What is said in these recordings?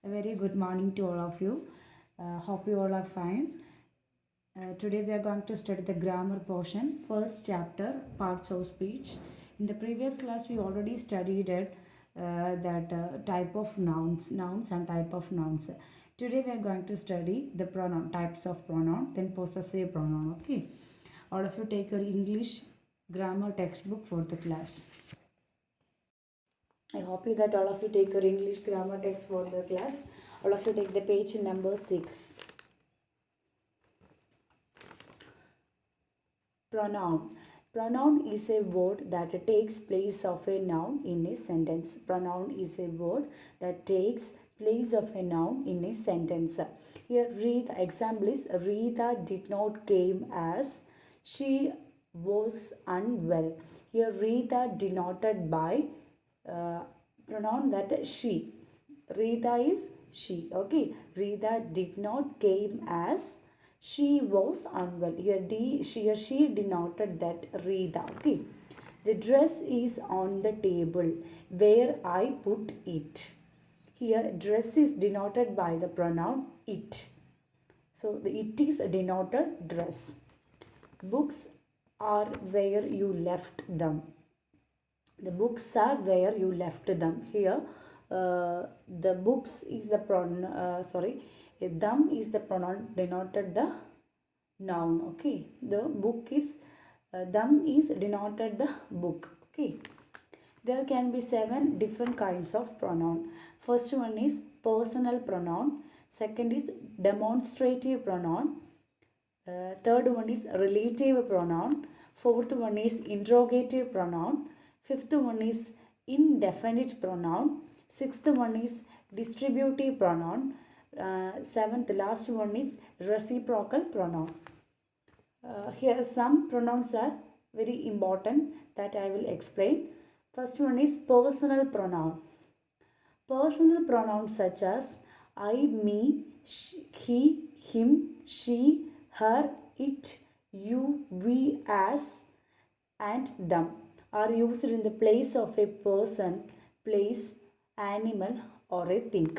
A very good morning to all of you. Hope you all are fine. Today we are going to study the grammar portion, first chapter, parts of speech. In the previous class, we already studied it, that type of nouns and type of nouns. Today we are going to study the pronoun, types of pronoun, then possessive pronoun. Okay. All of you take your English grammar textbook for the class. I hope you that all of you take your English grammar text for the class. All of you take the page number 6. Pronoun. Pronoun is a word that takes place of a noun in a sentence. Pronoun is a word that takes place of a noun in a sentence. Here, Rita, example is Rita did not came as she was unwell. Here, Rita denoted by pronoun that she. Rita is she. Okay. Rita did not came as she was unwell. Here she denoted that Rita. Okay. The dress is on the table where I put it. Here dress is denoted by the pronoun it. So the it is denoted dress. Books are where you left them. The books are where you left them. Here the books is the pronoun, them is the pronoun denoted the noun. Okay, the book is them is denoted the book. Okay, there can be 7 different kinds of pronoun. First one is personal pronoun, second is demonstrative pronoun, third one is relative pronoun, fourth one is interrogative pronoun, fifth one is indefinite pronoun, sixth one is distributive pronoun, seventh last one is reciprocal pronoun. Here some pronouns are very important that I will explain. First one is personal pronoun. Personal pronouns such as I, me, he, him, she, her, it, you, we, as, and them are used in the place of a person, place, animal, or a thing.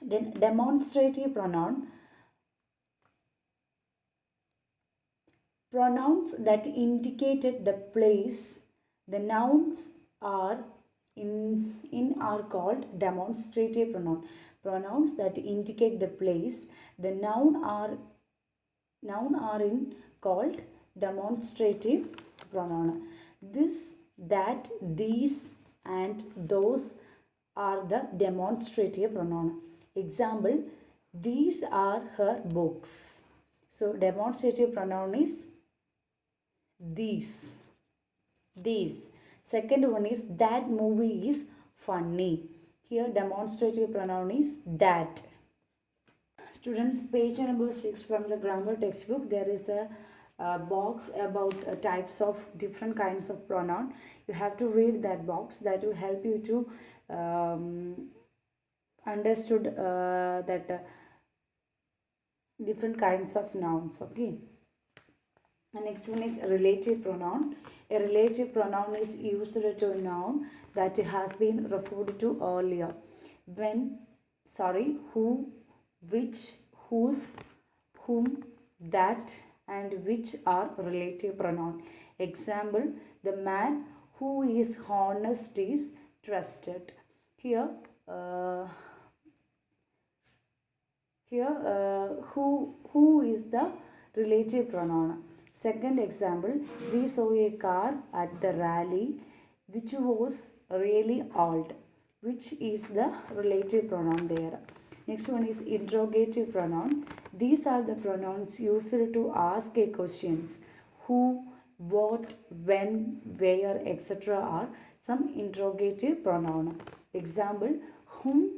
Then demonstrative pronoun. Pronouns that indicated the place, the nouns are in are called demonstrative pronoun. Pronouns that indicate the place, the noun are in called demonstrative pronoun. This, that, these, and those are the demonstrative pronoun. Example, these are her books. So demonstrative pronoun is these. Second one is that movie is funny. Here demonstrative pronoun is that. Students, page number 6 from the grammar textbook, there is a box about types of different kinds of pronoun. You have to read that box. That will help you to understood that different kinds of nouns. Okay. The next one is relative pronoun. A relative pronoun is used to a noun that has been referred to earlier. Who, which, whose, whom, that, and which are relative pronoun. Example, the man who is honest is trusted. Here, who is the relative pronoun. Second example, we saw a car at the rally which was really old. Which is the relative pronoun there. Next one is interrogative pronoun. These are the pronouns used to ask a questions. Who, what, when, where, etc. are some interrogative pronoun. Example, whom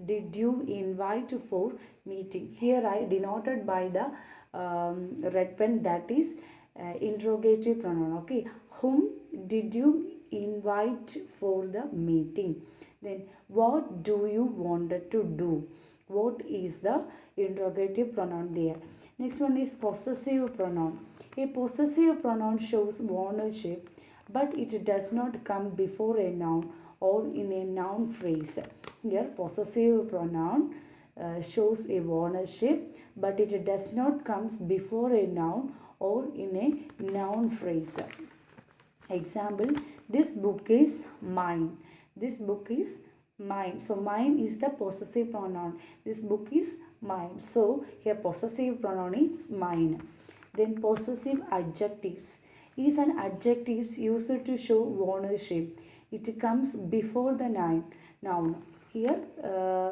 did you invite for meeting? Here I denoted by the red pen, that is interrogative pronoun. Okay, whom did you invite for the meeting? Then what do you want to do? What is the interrogative pronoun there? Next one is possessive pronoun. A possessive pronoun shows ownership, but it does not come before a noun or in a noun phrase. Here possessive pronoun shows a ownership, but it does not comes before a noun or in a noun phrase. Example, this book is mine. This book is mine. So mine is the possessive pronoun. This book is mine. So here possessive pronoun is mine. Then possessive adjectives is an adjective used to show ownership. It comes before the noun. Here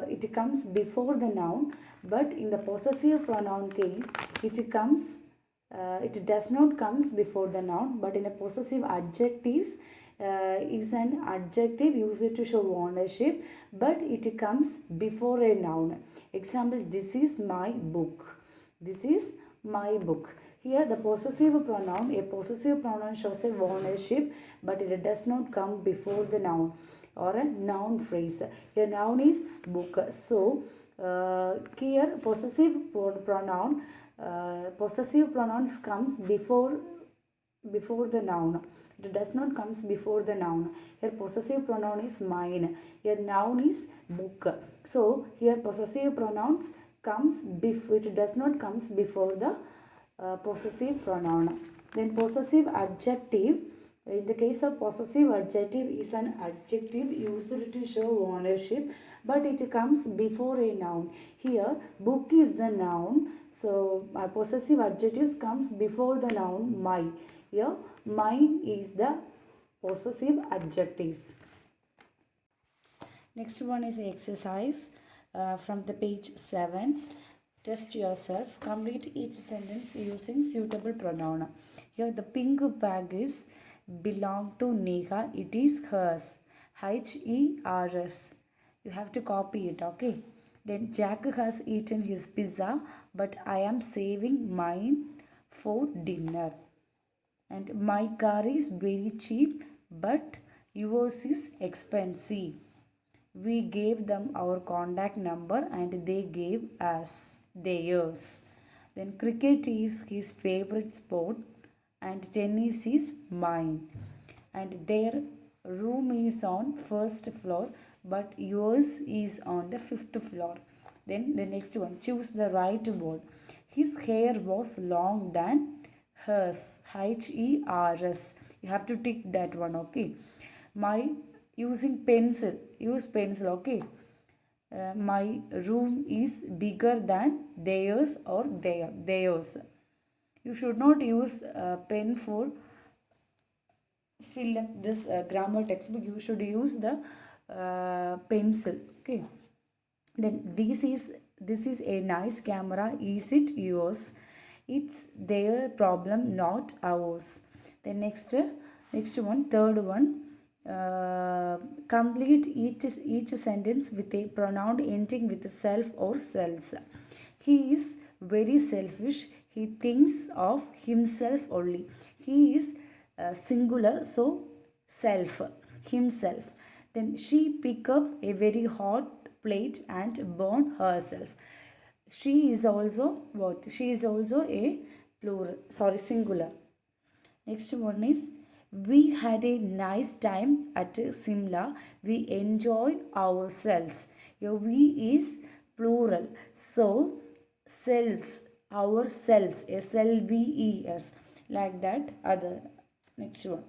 it comes before the noun, but in the possessive pronoun case it does not comes before the noun, but in a possessive adjectives is an adjective used to show ownership, but it comes before a noun. Example, this is my book. This is my book. Here the possessive pronoun, a possessive pronoun shows a ownership, but it does not come before the noun or a noun phrase. Here noun is book. So here possessive pronouns comes before the noun. It does not comes before the noun. Here possessive pronoun is mine. Here noun is book. So here possessive pronouns comes before. It does not comes before the possessive pronoun. Then possessive adjective. In the case of possessive adjective is an adjective used to show ownership, but it comes before a noun. Here book is the noun, so possessive adjectives comes before the noun my. Here my is the possessive adjectives. Next one is exercise from the page 7. Test yourself. Complete each sentence using suitable pronoun. Here the pink bag is belong to Neha. It is hers. Hers. You have to copy it, okay? Then Jack has eaten his pizza, but I am saving mine for dinner. And my car is very cheap, but yours is expensive. We gave them our contact number and they gave us theirs. Then cricket is his favorite sport and tennis is mine. And their room is on first floor, but yours is on the fifth floor. Then the next one, choose the right word. His hair was long than hers. Hers. You have to tick that one, okay? My using pencil. Use pencil, okay? My room is bigger than theirs or theirs. You should not use pen for fill up this grammar textbook. You should use the pencil, okay? Then this is a nice camera. Is it yours? It's their problem, not ours. Then next one, third one. Complete each sentence with a pronoun ending with self or selves. He is very selfish. He thinks of himself only. He is singular, so self, himself. Then she pick up a very hot plate and burn herself. She is also what? She is also a plural, sorry, singular. Next one is, we had a nice time at Simla. We enjoy ourselves. Here we is plural. So selves, ourselves, selves, like that. Other next one.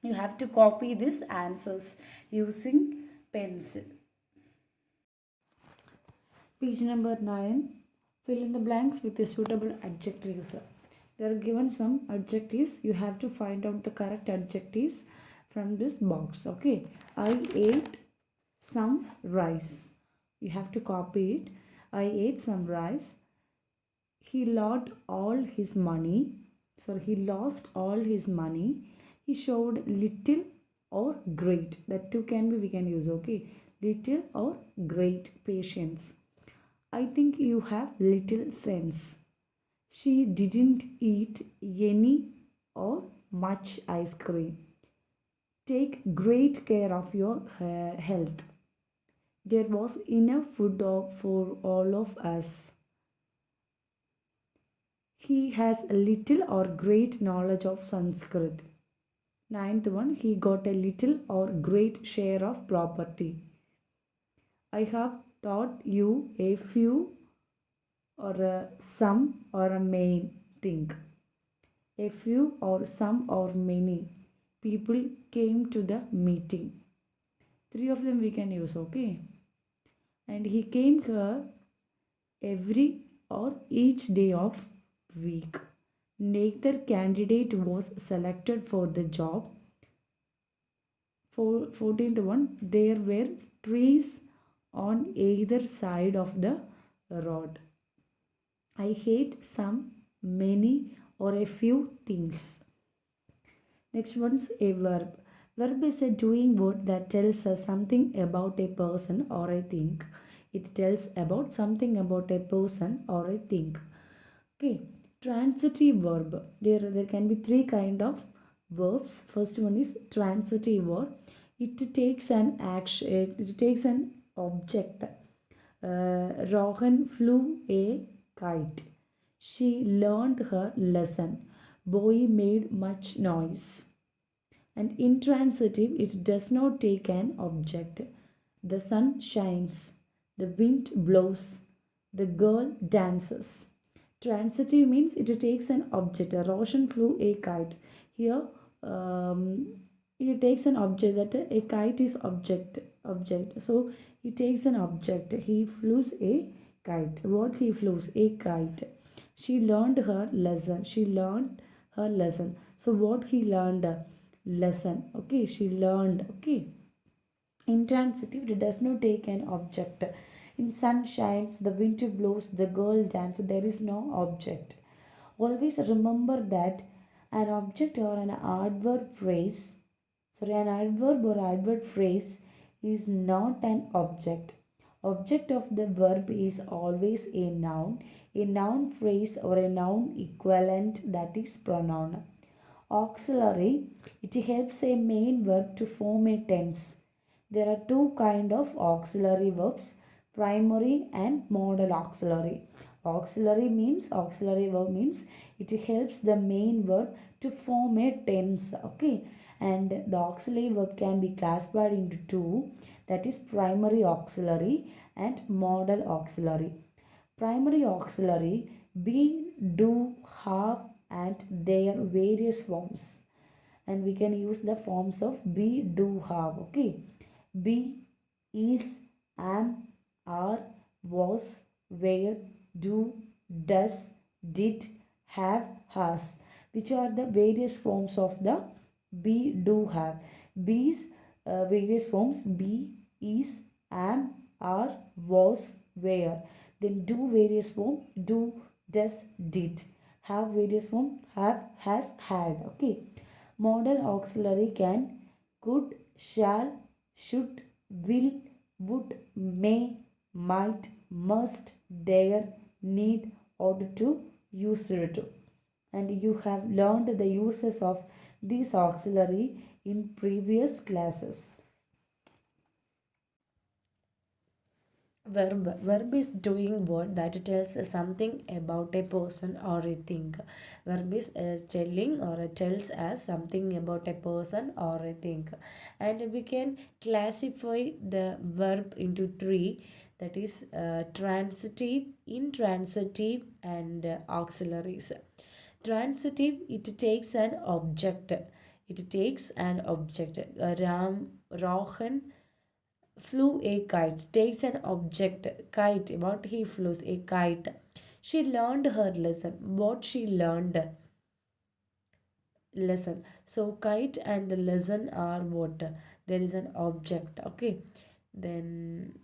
You have to copy these answers using pencil. Page number 9. Fill in the blanks with the suitable adjectives. There are given some adjectives. You have to find out the correct adjectives from this box. Okay. I ate some rice. You have to copy it. I ate some rice. He lost all his money. He lost all his money. He showed little or great. That two can be, we can use, okay? Little or great patience. I think you have little sense. She didn't eat any or much ice cream. Take great care of your health. There was enough food for all of us. He has little or great knowledge of Sanskrit. Ninth one, he got a little or great share of property. I have taught you a few or a some or a main thing. A few or some or many people came to the meeting. Three of them we can use, okay? And he came here every or each day of week. Neither candidate was selected for the job. For 14th one, there were trees on either side of the road. I hate some, many, or a few things. Next one's a verb. Verb is a doing word that tells us something about a person or a thing. It tells about something about a person or a thing. Okay, transitive verb. There can be three kind of verbs. First one is transitive verb. It takes an action. It takes an object. Rohan flew a kite. She learned her lesson. Boy made much noise. And intransitive, it does not take an object. The sun shines. The wind blows. The girl dances. Transitive means it takes an object. A Roshan flew a kite. Here, um, it takes an object, that a kite is object. So he takes an object. He flew a kite. What he flew? A kite. She learned her lesson. She learned her lesson. So what he learned? Lesson. Okay, she learned. Okay. Intransitive, it does not take an object. In sun shines, the wind blows, the girl dances, there is no object. Always remember that an object or an adverb phrase, an adverb or adverb phrase is not an object. Object of the verb is always a noun phrase or a noun equivalent, that is pronoun. Auxiliary, it helps a main verb to form a tense. There are two kind of auxiliary verbs, primary and modal auxiliary. Auxiliary verb means it helps the main verb to form a tense. Okay, and the auxiliary verb can be classified into two, that is primary auxiliary and modal auxiliary. Primary auxiliary, be, do, have, and their various forms. And we can use the forms of be, do, have. Okay, be, is, am, are, was, were, do, does, did, have, has, which are the various forms of the be, do, have. Be's various forms: be, is, am, are, was, were. Then do various form: do, does, did. Have various form: have, has, had. Okay. Modal auxiliary can: could, shall, should, will, would, may, might, must, dare, need, ought to, used to. And you have learned the uses of these auxiliary in previous classes. Verb is doing word that tells something about a person or a thing. Verb is telling or tells us something about a person or a thing. And we can classify the verb into three, that is transitive, intransitive, and auxiliaries. Transitive, it takes an object. It takes an object. Rohan flew a kite, takes an object. Kite, what he flew? A kite. She learned her lesson. What she learned? Lesson. So kite and the lesson are what? There is an object. Okay. Then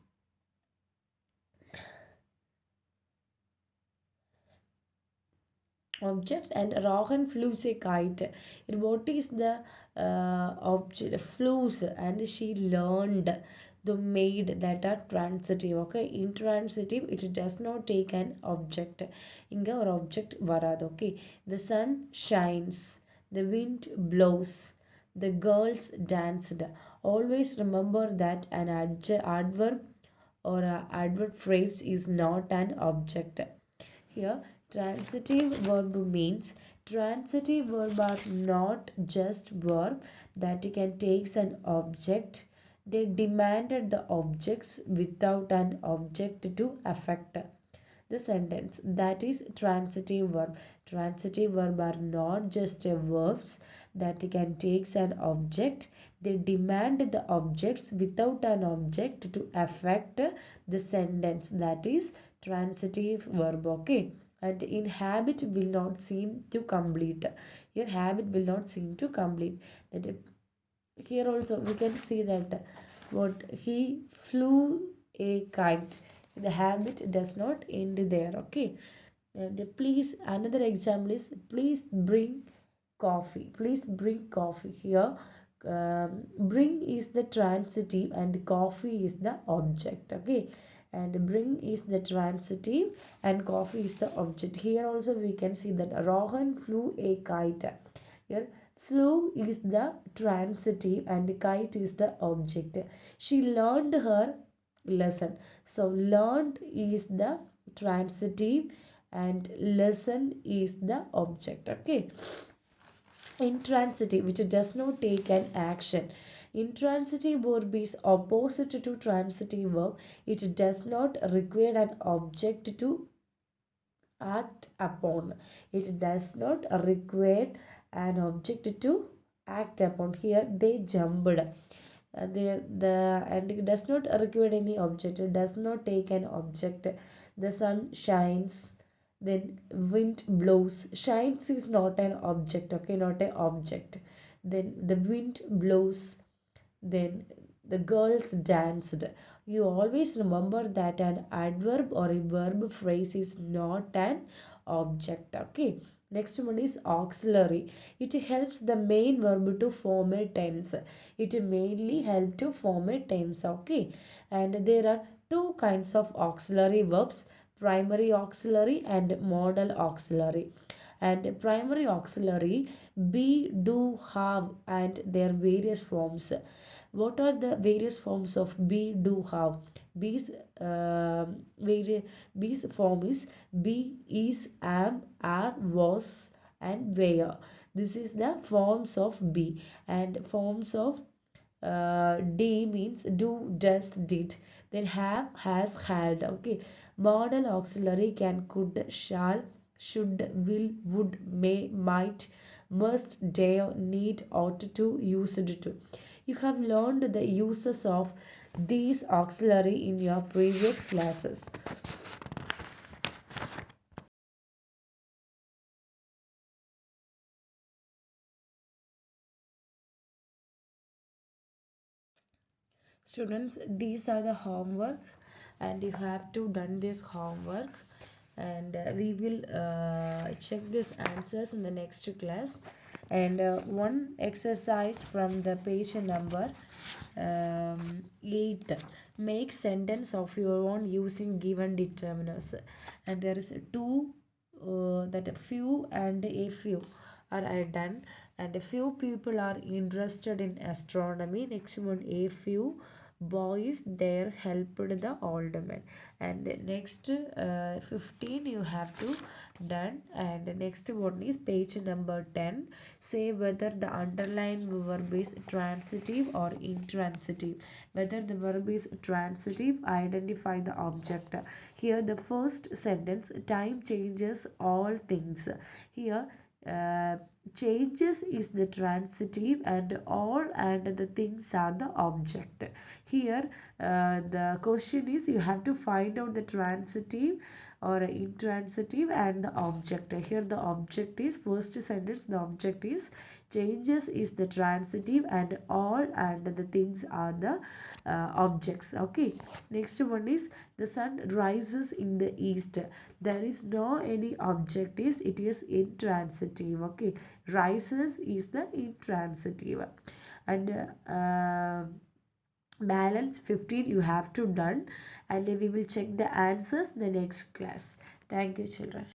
objects, and Rohan flew a kite. What is the object? Flews, and she learned the maid, that are transitive. Okay, intransitive, it does not take an object. Inga or object varad. Okay, the sun shines, the wind blows, the girls danced. Always remember that an adverb or a adverb phrase is not an object. Here, transitive verb means transitive verb are not just verb that can take an object. They demanded the objects without an object to affect the sentence. That is transitive verb. Transitive verb are not just verbs that can take an object. They demand the objects without an object to affect the sentence. That is transitive verb. Okay. And in habit will not seem to complete. Your habit will not seem to complete. That here also we can see that what he flew a kite. The habit does not end there. Okay. And please, another example is please bring coffee. Please bring coffee. Here bring is the transitive and coffee is the object. Okay. And bring is the transitive and coffee is the object. Here also we can see that Rohan flew a kite. Here flew is the transitive and kite is the object. She learned her lesson. So learned is the transitive and lesson is the object. Okay. Intransitive, which does not take an action. Intransitive verb is opposite to transitive verb. It does not require an object to act upon. It does not require an object to act upon. Here they jumped. And it does not require any object. It does not take an object. The sun shines. Then wind blows. Shines is not an object. Okay, not an object. Then the wind blows. Then the girls danced. You always remember that an adverb or a verb phrase is not an object. Okay. Next one is auxiliary. It helps the main verb to form a tense. It mainly helps to form a tense. Okay. And there are two kinds of auxiliary verbs, primary auxiliary and modal auxiliary. And primary auxiliary be, do, have and their various forms. What are the various forms of be, do, have? Be's B's form is be, is, am, are, was and were. This is the forms of be. And forms of D means do, does, did. Then have, has, had. Okay. Modal auxiliary can, could, shall, should, will, would, may, might, must, dare, need, ought to, used to. You have learned the uses of these auxiliary in your previous classes. Students, these are the homework and you have to done this homework, and we will check these answers in the next class. And one exercise from the page number 8, make sentence of your own using given determiners. And there is two that a few and a few are done, and a few people are interested in astronomy. Next one, a few boys there helped the old man. And next 15 you have to done. And next one is page number 10, say whether the underlined verb is transitive or intransitive. Whether the verb is transitive, identify the object. Here the first sentence, time changes all things. Here uh, changes is the transitive and all and the things are the object. Here the question is you have to find out the transitive or intransitive and the object. Here the object is, first sentence the object is changes is the transitive and all and the things are the objects. Okay. Next one is the sun rises in the east. There is no any object, is it is intransitive. Okay. Rises is the intransitive. And balance 15 you have to done, and we will check the answers in the next class. Thank you children.